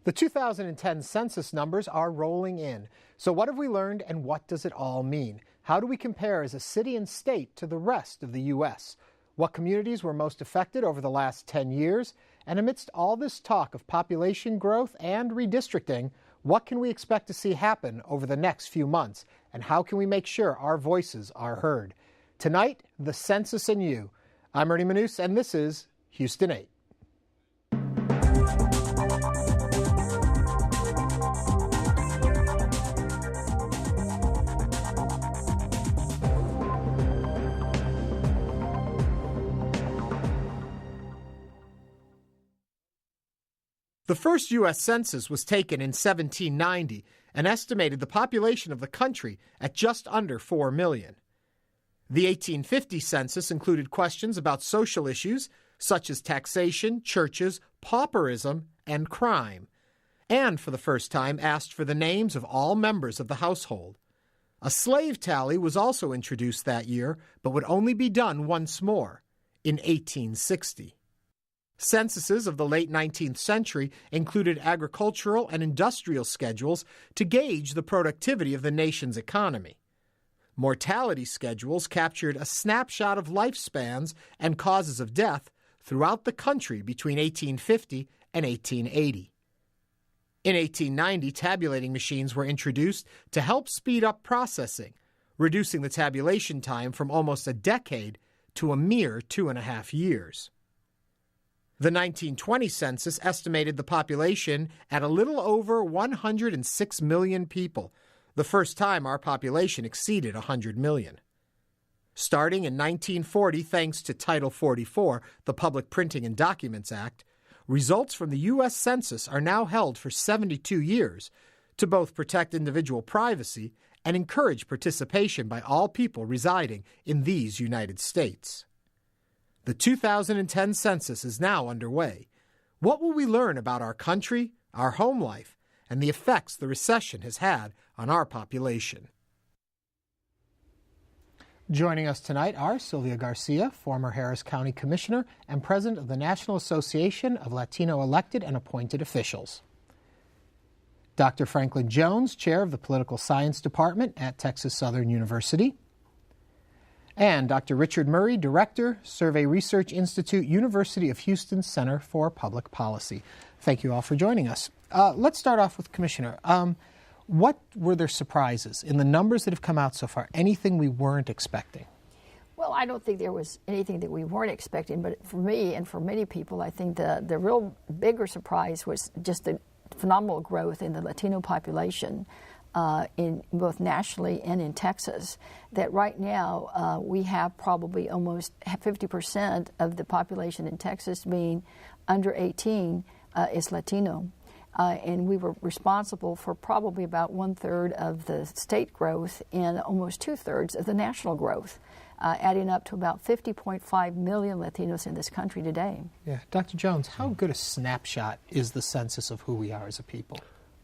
The 2010 census numbers are rolling in. So what have we learned and what does it all mean? How do we compare as a city and state to the rest of the U.S.? What communities were most affected over the last 10 years? And amidst all this talk of population growth and redistricting, what can we expect to see happen over the next few months? And how can we make sure our voices are heard? Tonight, the census and you. I'm Ernie Manous, and this is Houston 8. The first U.S. Census was taken in 1790 and estimated the population of the country at just under 4 million. The 1850 census included questions about social issues such as taxation, churches, pauperism, and crime, and for the first time asked for the names of all members of the household. A slave tally was also introduced that year, but would only be done once more, in 1860. Censuses of the late 19th century included agricultural and industrial schedules to gauge the productivity of the nation's economy. Mortality schedules captured a snapshot of lifespans and causes of death throughout the country between 1850 and 1880. In 1890, tabulating machines were introduced to help speed up processing, reducing the tabulation time from almost a decade to a mere 2.5 years. The 1920 census estimated the population at a little over 106 million people, the first time our population exceeded 100 million. Starting in 1940, thanks to Title 44, the Public Printing and Documents Act, results from the U.S. Census are now held for 72 years to both protect individual privacy and encourage participation by all people residing in these United States. The 2010 census is now underway. What will we learn about our country, our home life, and the effects the recession has had on our population? Joining us tonight are Sylvia Garcia, former Harris County Commissioner and President of the National Association of Latino Elected and Appointed Officials. Dr. Franklin Jones, Chair of the Political Science Department at Texas Southern University. And Dr. Richard Murray, Director, Survey Research Institute, University of Houston Center for Public Policy. Thank you all for joining us. Let's start off with Commissioner. What were their surprises in the numbers that have come out so far? Anything we weren't expecting? Well, I don't think there was anything that we weren't expecting, but for me and for many people, I think the real bigger surprise was just the phenomenal growth in the Latino population. In both nationally and in Texas, that right now we have probably almost 50% of the population in Texas being under 18 is Latino. And we were responsible for probably about 1/3 of the state growth and almost 2/3 of the national growth, adding up to about 50.5 million Latinos in this country today. Yeah. Dr. Jones, how good a snapshot is the census of who we are as a people?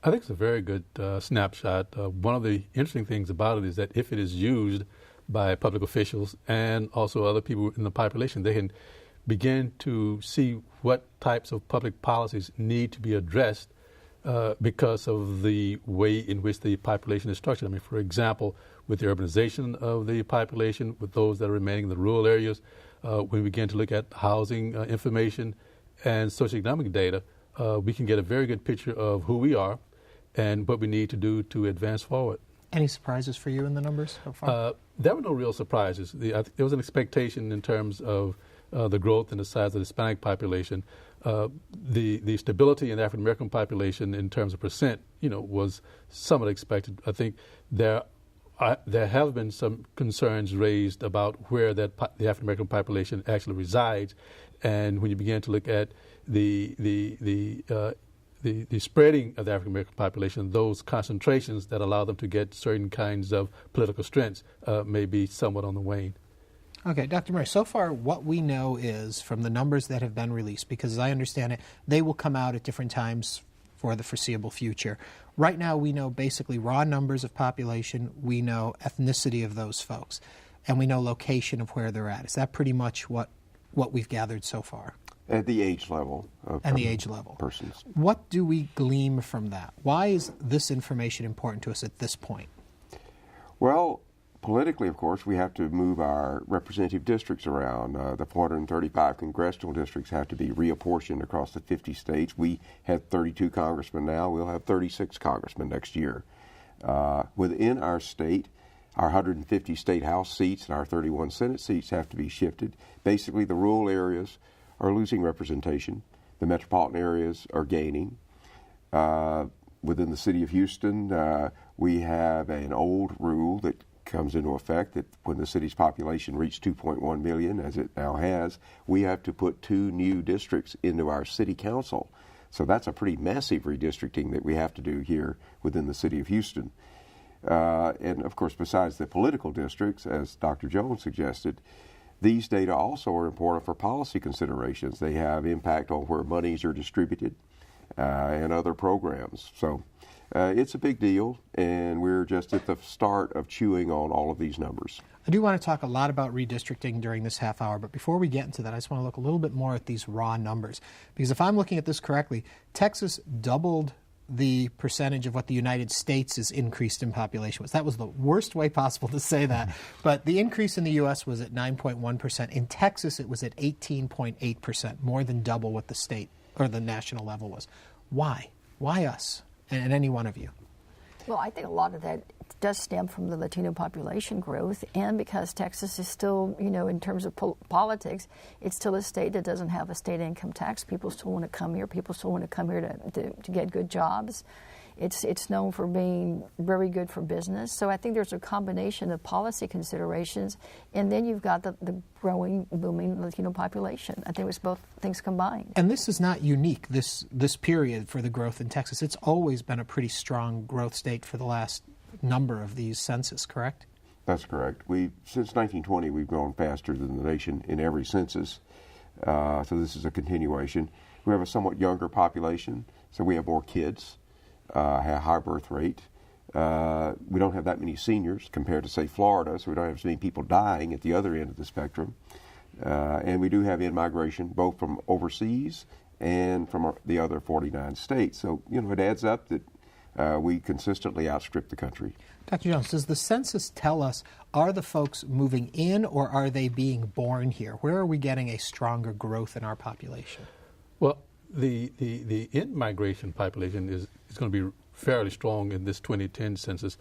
I think it's a very good snapshot. One of the interesting things about it is that if it is used by public officials and also other people in the population, they can begin to see what types of public policies need to be addressed because of the way in which the population is structured. I mean, for example, with the urbanization of the population, with those that are remaining in the rural areas, when we begin to look at housing information and socioeconomic data, we can get a very good picture of who we are and what we need to do to advance forward. Any surprises for you in the numbers so far? There were no real surprises. There was an expectation in terms of the growth and the size of the Hispanic population. The stability in the African American population in terms of percent, was somewhat expected. I think there have been some concerns raised about where the African American population actually resides, and when you begin to look at the spreading of the African American population, those concentrations that allow them to get certain kinds of political strengths may be somewhat on the wane. Okay, Dr. Murray, so far what we know is from the numbers that have been released, because as I understand it, they will come out at different times for the foreseeable future. Right now we know basically raw numbers of population, we know ethnicity of those folks, and we know location of where they're at. Is that pretty much what we've gathered so far? At the age level. And the age level. Persons. What do we glean from that? Why is this information important to us at this point? Well, politically, of course, we have to move our representative districts around. The 435 congressional districts have to be reapportioned across the 50 states. We have 32 congressmen now. We'll have 36 congressmen next year. Within our state, our 150 state House seats and our 31 Senate seats have to be shifted. Basically, the rural areas are losing representation. The metropolitan areas are gaining. Within the city of Houston, we have an old rule that comes into effect that when the city's population reached 2.1 million, as it now has, we have to put 2 new districts into our city council. So that's a pretty massive redistricting that we have to do here within the city of Houston. And of course, besides the political districts, as Dr. Jones suggested, these data also are important for policy considerations. They have impact on where monies are distributed and other programs. So it's a big deal, and we're just at the start of chewing on all of these numbers. I do want to talk a lot about redistricting during this half hour, but before we get into that, I just want to look a little bit more at these raw numbers. Because if I'm looking at this correctly, Texas doubled the percentage of what the United States' increased in population was. That was the worst way possible to say that. But the increase in the U.S. was at 9.1%. In Texas, it was at 18.8%, more than double what the state or the national level was. Why? Why us? And any one of you? Well, I think a lot of that does stem from the Latino population growth, and because Texas is still, in terms of politics, it's still a state that doesn't have a state income tax. People still want to come here. People still want to come here to get good jobs. It's known for being very good for business. So I think there's a combination of policy considerations, and then you've got the growing, booming Latino population. I think it was both things combined. And this is not unique, this period for the growth in Texas. It's always been a pretty strong growth state for the last number of these census, correct? That's correct. Since 1920, we've grown faster than the nation in every census. So this is a continuation. We have a somewhat younger population, so we have more kids. Have a high birth rate. We don't have that many seniors compared to, say, Florida, so we don't have so many people dying at the other end of the spectrum. And we do have in-migration both from overseas and from the other 49 states. So, it adds up that we consistently outstrip the country. Dr. Jones, does the census tell us, are the folks moving in or are they being born here? Where are we getting a stronger growth in our population? Well, the in-migration population is going to be fairly strong in this 2010 census.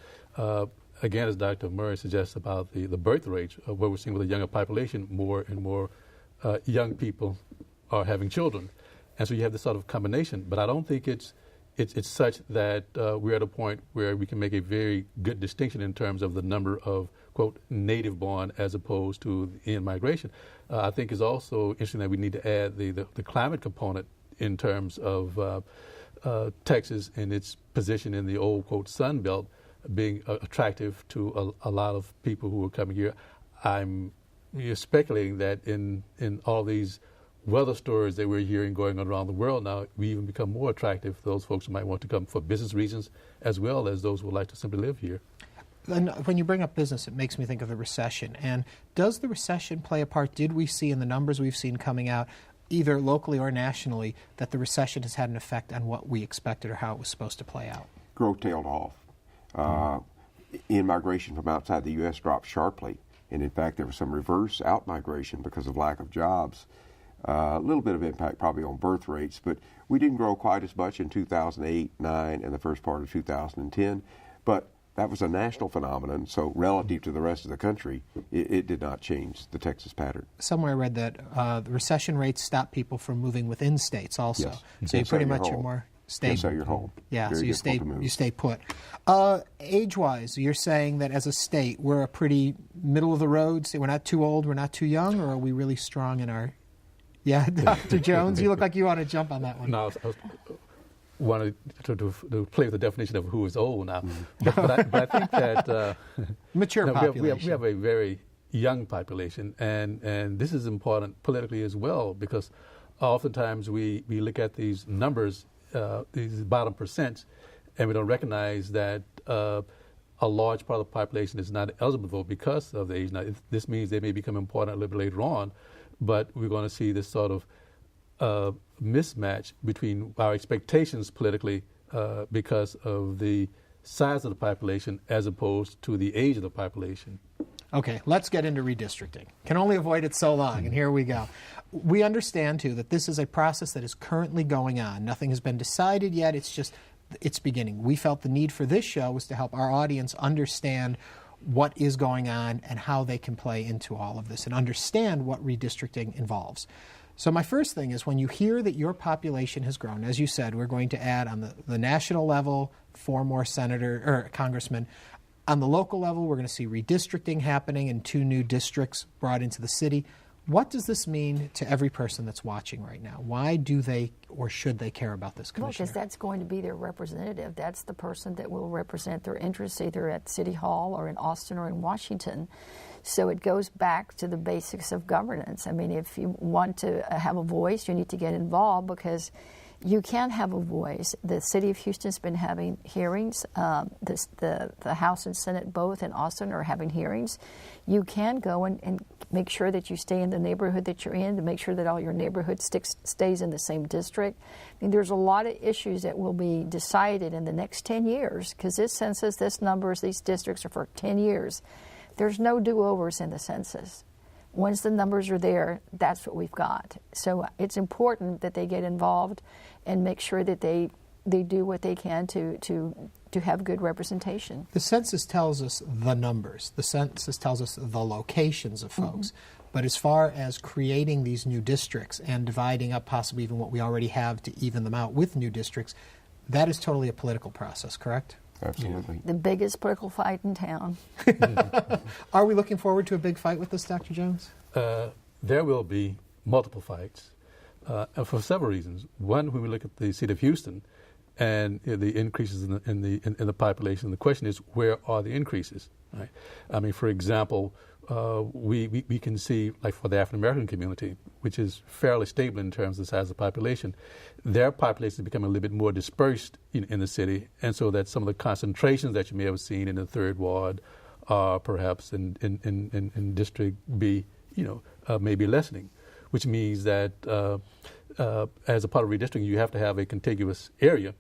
Again, as Dr. Murray suggests about the birth rate, what we're seeing with a younger population, more and more young people are having children. And so you have this sort of combination. But I don't think it's such that we're at a point where we can make a very good distinction in terms of the number of, quote, native born as opposed to in-migration. I think it's also interesting that we need to add the climate component in terms of Texas and its position in the old, quote, Sun Belt being attractive to a lot of people who are coming here. I'm speculating that in all these weather stories that we're hearing going on around the world now, we even become more attractive to those folks who might want to come for business reasons as well as those who would like to simply live here. And when you bring up business, it makes me think of the recession. And does the recession play a part? Did we see in the numbers we've seen coming out, either locally or nationally, that the recession has had an effect on what we expected or how it was supposed to play out? Growth tailed off. In-migration from outside the U.S. dropped sharply. And in fact, there was some reverse out-migration because of lack of jobs. A little bit of impact probably on birth rates, but we didn't grow quite as much in 2008, 9, and the first part of 2010. But that was a national phenomenon, so relative to the rest of the country, it did not change the Texas pattern. Somewhere I read that the recession rates stop people from moving within states also. Yes. So you pretty much are more stable. Yes, at your home. Yeah, Very so you stay put. move. Age-wise, you're saying that as a state, we're a pretty middle-of-the-road state. We're not too old, we're not too young, or are we really strong in our... Yeah, Dr. Jones, you look like you want to jump on that one. No, I wanted to play with the definition of who is old now. But I think that... Mature population. We have a very young population, and this is important politically as well, because oftentimes we look at these numbers, these bottom percents, and we don't recognize that a large part of the population is not eligible to vote because of the age. Now, this means they may become important a little bit later on, but we're going to see this sort of mismatch between our expectations politically because of the size of the population as opposed to the age of the population. Okay, let's get into redistricting. Can only avoid it so long, and here we go. We understand, too, that this is a process that is currently going on. Nothing has been decided yet. It's beginning. We felt the need for this show was to help our audience understand what is going on and how they can play into all of this and understand what redistricting involves. So my first thing is when you hear that your population has grown, as you said, we're going to add on the national level 4 more congressmen. On the local level, we're going to see redistricting happening and 2 new districts brought into the city. What does this mean to every person that's watching right now? Why do they or should they care about this, Commissioner? Well, because that's going to be their representative. That's the person that will represent their interests either at City Hall or in Austin or in Washington. So it goes back to the basics of governance. I mean, if you want to have a voice, you need to get involved because you can have a voice. The City of Houston's been having hearings. The House and Senate both in Austin are having hearings. You can go and make sure that you stay in the neighborhood that you're in, to make sure that all your neighborhood stays in the same district. I mean, there's a lot of issues that will be decided in the next 10 years because this census, this numbers, these districts are for 10 years. There's no do-overs in the census. Once the numbers are there, that's what we've got. So it's important that they get involved and make sure that they do what they can to have good representation. The census tells us the numbers. The census tells us the locations of folks. Mm-hmm. But as far as creating these new districts and dividing up possibly even what we already have to even them out with new districts, that is totally a political process, correct? Absolutely. The biggest political fight in town. Are we looking forward to a big fight with this, Dr. Jones? There will be multiple fights for several reasons. One, when we look at the city of Houston and the increases in the population, the question is, where are the increases? Right? I mean, for example, we can see, like for the African American community, which is fairly stable in terms of the size of the population, their population is becoming a little bit more dispersed in the city, and so that some of the concentrations that you may have seen in the Third Ward are perhaps in District B, may be lessening, which means that as a part of redistricting, you have to have a contiguous area,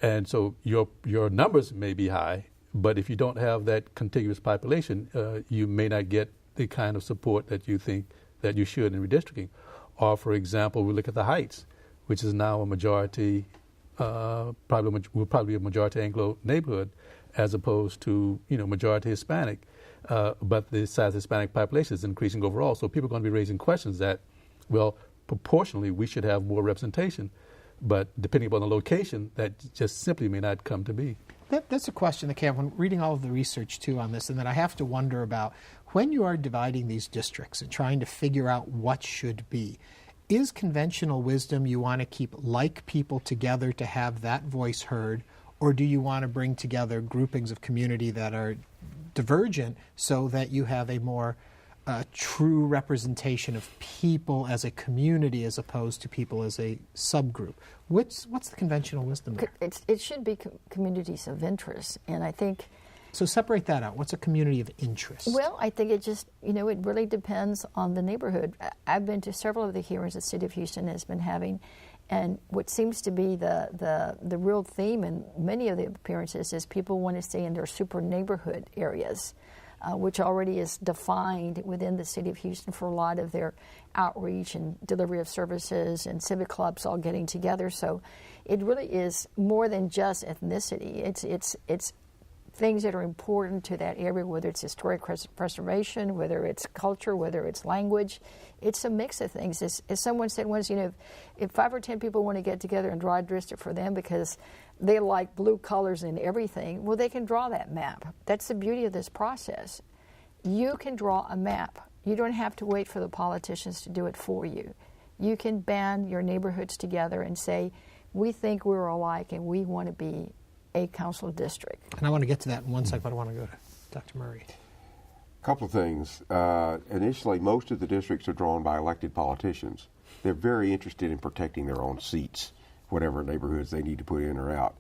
and so your numbers may be high. But if you don't have that contiguous population, you may not get the kind of support that you think that you should in redistricting. Or, for example, we look at the Heights, which is now a majority, will probably be a majority Anglo neighborhood, as opposed to majority Hispanic. But the size of the Hispanic population is increasing overall. So people are going to be raising questions that, well, proportionally, we should have more representation. But depending upon the location, that just simply may not come to be. That's a question that came up when reading all of the research, too, on this, and that I have to wonder about. When you are dividing these districts and trying to figure out what should be, is conventional wisdom you want to keep like people together to have that voice heard, or do you want to bring together groupings of community that are divergent so that you have a more true representation of people as a community as opposed to people as a subgroup? What's the conventional wisdom there? It should be communities of interest, and I think... So separate that out. What's a community of interest? Well, I think it just, it really depends on the neighborhood. I've been to several of the hearings the City of Houston has been having, and what seems to be the real theme in many of the appearances is people want to stay in their super neighborhood areas, which already is defined within the City of Houston for a lot of their outreach and delivery of services and civic clubs all getting together. So it really is more than just ethnicity. It's things that are important to that area, whether it's historic preservation, whether it's culture, whether it's language. It's a mix of things. As someone said once, if 5 or 10 people want to get together and draw a district for them because they like blue colors in everything, well, they can draw that map. That's the beauty of this process. You can draw a map. You don't have to wait for the politicians to do it for you. You can band your neighborhoods together and say, we think we're alike and we want to be a council district. And I want to get to that in one second, but I want to go to Dr. Murray. A couple of things. Initially, most of the districts are drawn by elected politicians. They're very interested in protecting their own seats, whatever neighborhoods they need to put in or out.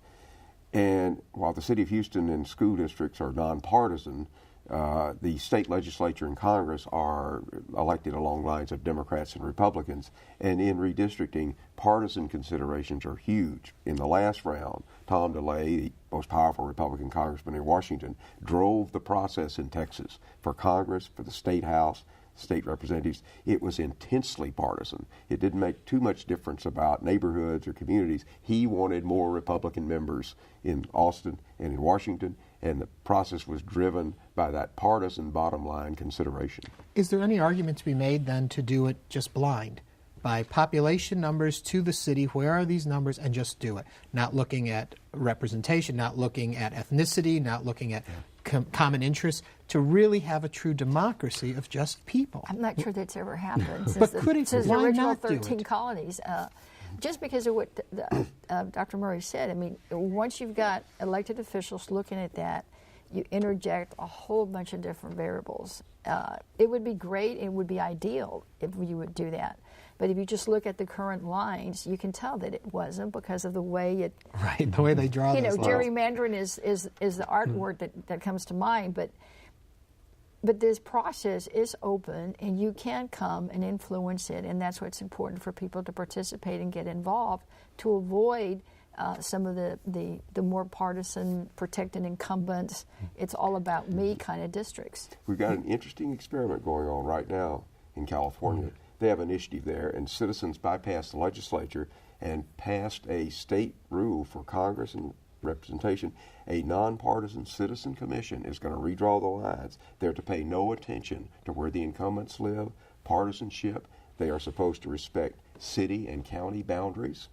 And while the City of Houston and school districts are nonpartisan, the state legislature and Congress are elected along lines of Democrats and Republicans, and in redistricting, partisan considerations are huge. In the last round, Tom DeLay, the most powerful Republican congressman in Washington, drove the process in Texas for Congress, for the state house, state representatives. It was intensely partisan. It didn't make too much difference about neighborhoods or communities. He wanted more Republican members in Austin and in Washington, and the process was driven by that partisan bottom line consideration. Is there any argument to be made then to do it just blind? By population numbers to the city, where are these numbers, and just do it? Not looking at representation, not looking at ethnicity, not looking at common interests, to really have a true democracy of just people. I'm not sure that's ever happened But could it? since the Why original not do 13 it? colonies. Just because of what Dr. Murray said, I mean, once you've got elected officials looking at that, you interject a whole bunch of different variables. It would be great, it would be ideal if you would do that. But if you just look at the current lines, you can tell that it wasn't because of the way it... Right, the way they draw You know, those lines. gerrymandering is the art word that comes to mind, but this process is open, and you can come and influence it, and that's what's important for people to participate and get involved to avoid some of the more partisan, protected incumbents. It's all about me kind of districts. We've got an interesting experiment going on right now in California. They have an initiative there, and citizens bypassed the legislature and passed a state rule for Congress and representation. A nonpartisan citizen commission is going to redraw the lines. They're to pay no attention to where the incumbents live, partisanship. They are supposed to respect city and county boundaries.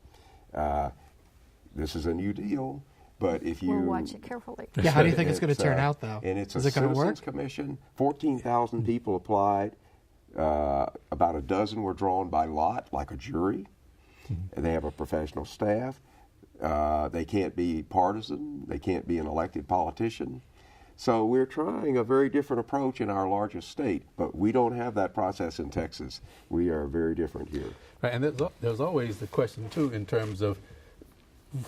This is a new deal, but if you... We'll watch it carefully. Yeah, how do you think it's going to turn out, though? And it's Is a it going to citizens work? commission. 14,000 people applied. About a dozen were drawn by lot, like a jury. And they have a professional staff. They can't be partisan. They can't be an elected politician. So we're trying a very different approach in our largest state, but we don't have that process in Texas. We are very different here. Right, and there's always the question, too, in terms of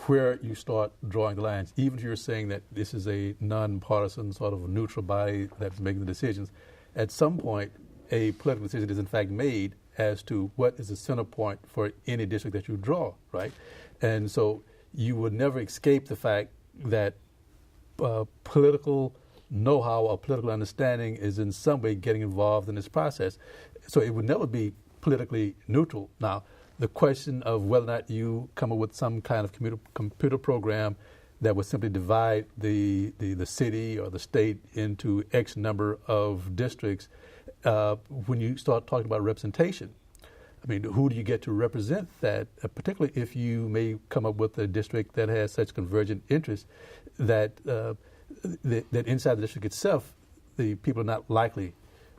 where you start drawing the lines. Even if you're saying that this is a nonpartisan, sort of a neutral body that's making the decisions, at some point, a political decision is in fact made as to what is the center point for any district that you draw, right? And so you would never escape the fact that political know-how or political understanding is in some way getting involved in this process. So it would never be politically neutral. Now, the question of whether or not you come up with some kind of computer program that would simply divide the city or the state into X number of districts, when you start talking about representation, I mean, who do you get to represent that, particularly if you may come up with a district that has such convergent interests that that inside the district itself, the people are not likely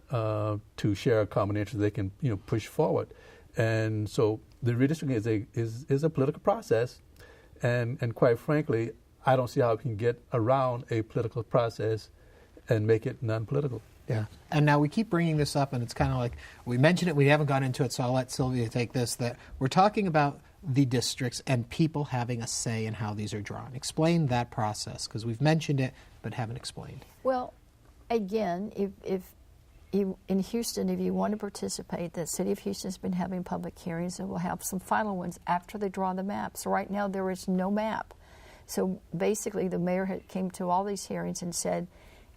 to share a common interest they can push forward. And so the redistricting is a political process, and quite frankly, I don't see how we can get around a political process and make it non-political. Yeah, and now we keep bringing this up, and it's kind of like we mentioned it, we haven't gone into it, so I'll let Sylvia take this, that we're talking about the districts and people having a say in how these are drawn. Explain that process, because we've mentioned it but haven't explained. Well, again, if you, in Houston, if you want to participate, the City of Houston's been having public hearings, and we'll have some final ones after they draw the map. So right now there is no map. So basically the mayor came to all these hearings and said,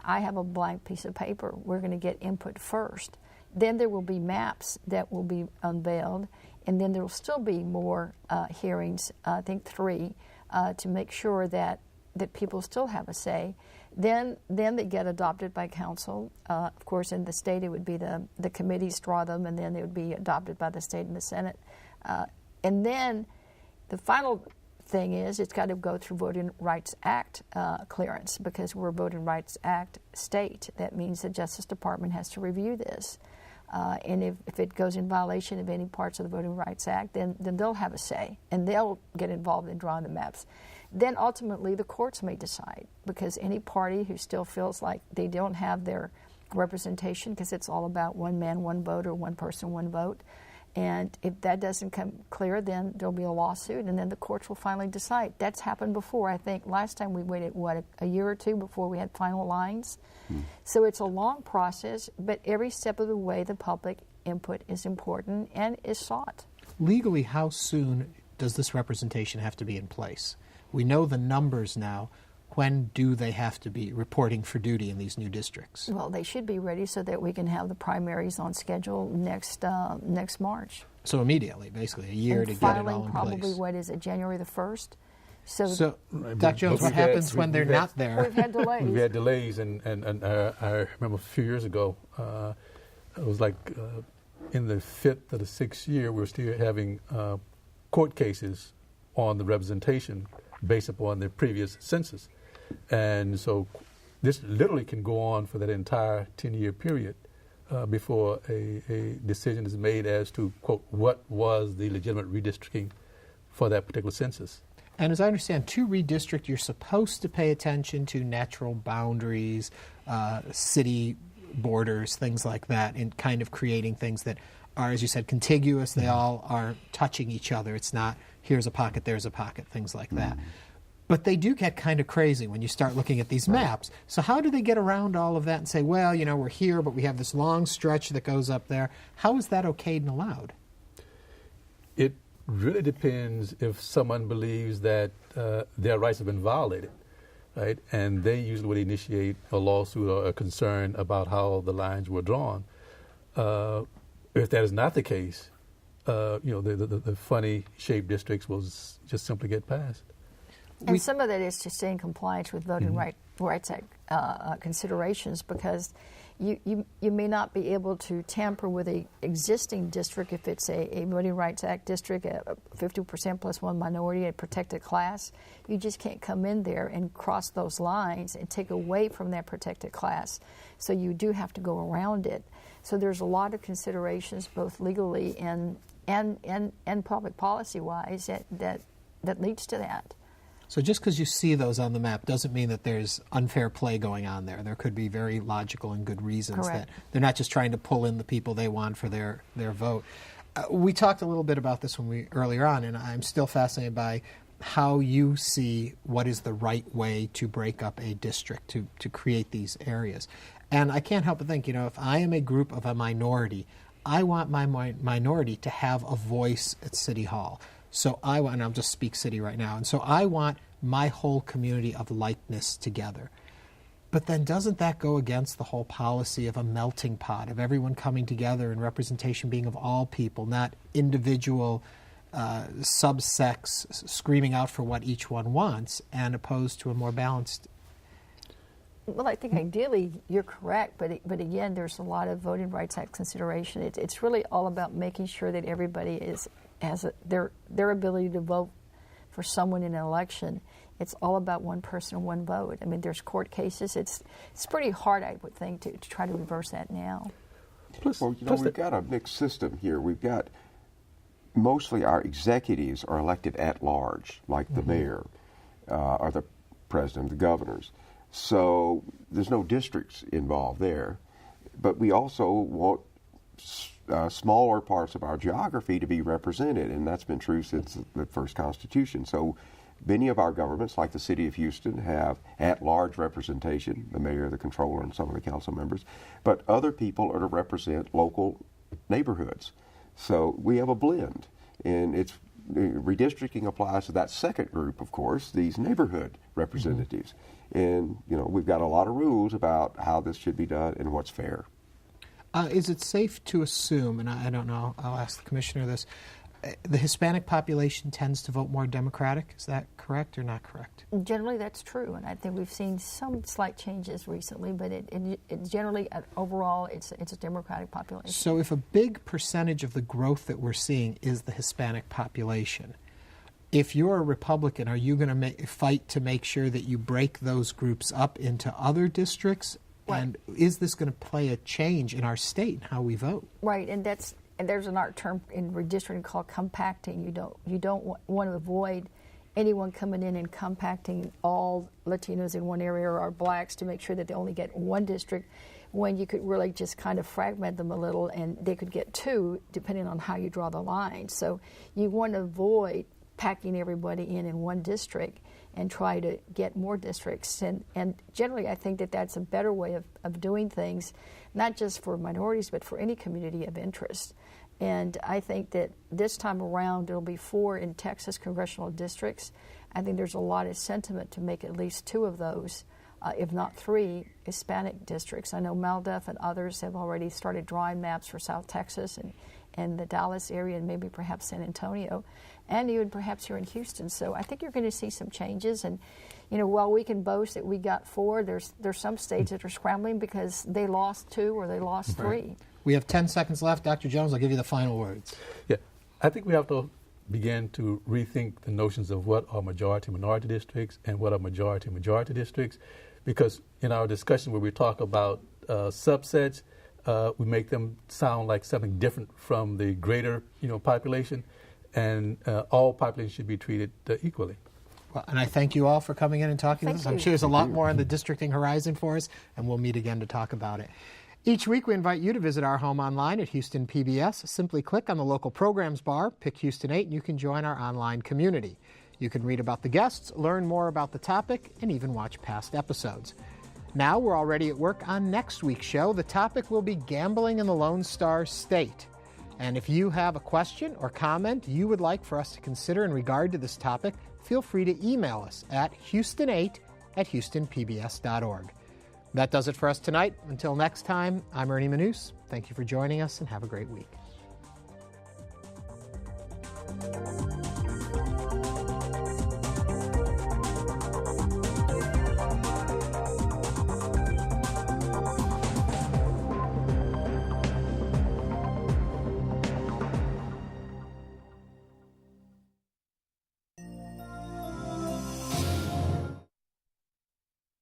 I have a blank piece of paper. We're going to get input first. Then there will be maps that will be unveiled, and then there will still be more hearings, I think 3, to make sure that people still have a say. Then they get adopted by council. Of course, in the state, it would be the committees draw them, and then they would be adopted by the state and the Senate. And then the final thing is it's got to go through Voting Rights Act clearance, because we're a Voting Rights Act state. That means the Justice Department has to review this. And if it goes in violation of any parts of the Voting Rights Act, then they'll have a say, and they'll get involved in drawing the maps. Then ultimately the courts may decide, because any party who still feels like they don't have their representation, because it's all about one man, one vote, or one person, one vote, And if that doesn't come clear, then there'll be a lawsuit, and then the courts will finally decide. That's happened before. I think last time we waited, a year or two before we had final lines. So it's a long process, but every step of the way, the public input is important and is sought. Legally, how soon does this representation have to be in place? We know the numbers now. When do they have to be reporting for duty in these new districts? Well, they should be ready so that we can have the primaries on schedule next March. So immediately, basically, a year and to get it all in filing probably, place. what is it, January the 1st? So Dr. Jones, what happens when they're not there? We've had delays. We've had delays, and I remember a few years ago, it was like in the 5th or the 6th year, we were still having court cases on the representation based upon the previous census. And so this literally can go on for that entire 10-year period before a decision is made as to, quote, what was the legitimate redistricting for that particular census. And as I understand, to redistrict, you're supposed to pay attention to natural boundaries, city borders, things like that, and kind of creating things that are, as you said, contiguous. They all are touching each other. It's not here's a pocket, there's a pocket, things like that. But they do get kind of crazy when you start looking at these maps. So how do they get around all of that and say, well, you know, we're here, but we have this long stretch that goes up there? How is that okayed and allowed? It really depends if someone believes that their rights have been violated, right? And they usually would initiate a lawsuit or a concern about how the lines were drawn. If that is not the case, the funny shaped districts will just simply get passed. And some of that is to stay in compliance with Voting Rights Act considerations, because you may not be able to tamper with an existing district if it's a Voting Rights Act district, a 50% plus one minority, a protected class. You just can't come in there and cross those lines and take away from that protected class. So you do have to go around it. So there's a lot of considerations, both legally and public policy-wise, that leads to that. So just because you see those on the map doesn't mean that there's unfair play going on there. There could be very logical and good reasons Correct. that they're not just trying to pull in the people they want for their vote. We talked a little bit about this earlier on, and I'm still fascinated by how you see what is the right way to break up a district, to create these areas. And I can't help but think, if I am a group of a minority, I want my minority to have a voice at City Hall. So and I'll just speak city right now, and so I want my whole community of likeness together. But then doesn't that go against the whole policy of a melting pot, of everyone coming together and representation being of all people, not individual subsects screaming out for what each one wants, and opposed to a more balanced? Well, I think ideally you're correct, but again, there's a lot of Voting Rights Act consideration. It's really all about making sure that everybody has their ability to vote for someone in an election. It's all about one person, one vote. I mean, there's court cases. It's pretty hard, I would think, to try to reverse that now. Plus, we've got a mixed system here. We've got mostly our executives are elected at large, like the mayor or the president, the governors. So there's no districts involved there. But we also want smaller parts of our geography to be represented, and that's been true since the first Constitution. So many of our governments, like the City of Houston, have at-large representation, the mayor, the controller, and some of the council members, but other people are to represent local neighborhoods. So we have a blend, and redistricting applies to that second group, of course, these neighborhood representatives. And, we've got a lot of rules about how this should be done and what's fair. Is it safe to assume, and I don't know, I'll ask the commissioner this, the Hispanic population tends to vote more Democratic? Is that correct or not correct? Generally, that's true, and I think we've seen some slight changes recently, but it generally, overall, it's a Democratic population. So if a big percentage of the growth that we're seeing is the Hispanic population, if you're a Republican, are you going to fight to make sure that you break those groups up into other districts? Right. And is this going to play a change in our state and how we vote? Right, and there's an art term in redistricting called compacting. You don't want to avoid anyone coming in and compacting all Latinos in one area or blacks to make sure that they only get one district. when you could really just kind of fragment them a little, and they could get 2 depending on how you draw the line. So you want to avoid packing everybody in one district and try to get more districts. And generally, I think that that's a better way of doing things, not just for minorities, but for any community of interest. And I think that this time around, there will be 4 in Texas congressional districts. I think there's a lot of sentiment to make at least 2 of those, if not 3, Hispanic districts. I know MALDEF and others have already started drawing maps for South Texas and the Dallas area, and maybe perhaps San Antonio, and even perhaps here in Houston. So I think you're going to see some changes. And while we can boast that we got 4, there's some states that are scrambling because they lost 2 or they lost 3. We have 10 seconds left. Dr. Jones, I'll give you the final words. Yeah, I think we have to begin to rethink the notions of what are majority-minority districts and what are majority-majority districts, because in our discussion where we talk about subsets, we make them sound like something different from the greater population, and all populations should be treated equally. Well, and I thank you all for coming in and talking with us. I'm sure there's a lot more on the districting horizon for us, and we'll meet again to talk about it. Each week, we invite you to visit our home online at Houston PBS. Simply click on the local programs bar, pick Houston 8, and you can join our online community. You can read about the guests, learn more about the topic, and even watch past episodes. Now we're already at work on next week's show. The topic will be gambling in the Lone Star State. And if you have a question or comment you would like for us to consider in regard to this topic, feel free to email us at houston8@houstonpbs.org. That does it for us tonight. Until next time, I'm Ernie Manous. Thank you for joining us, and have a great week.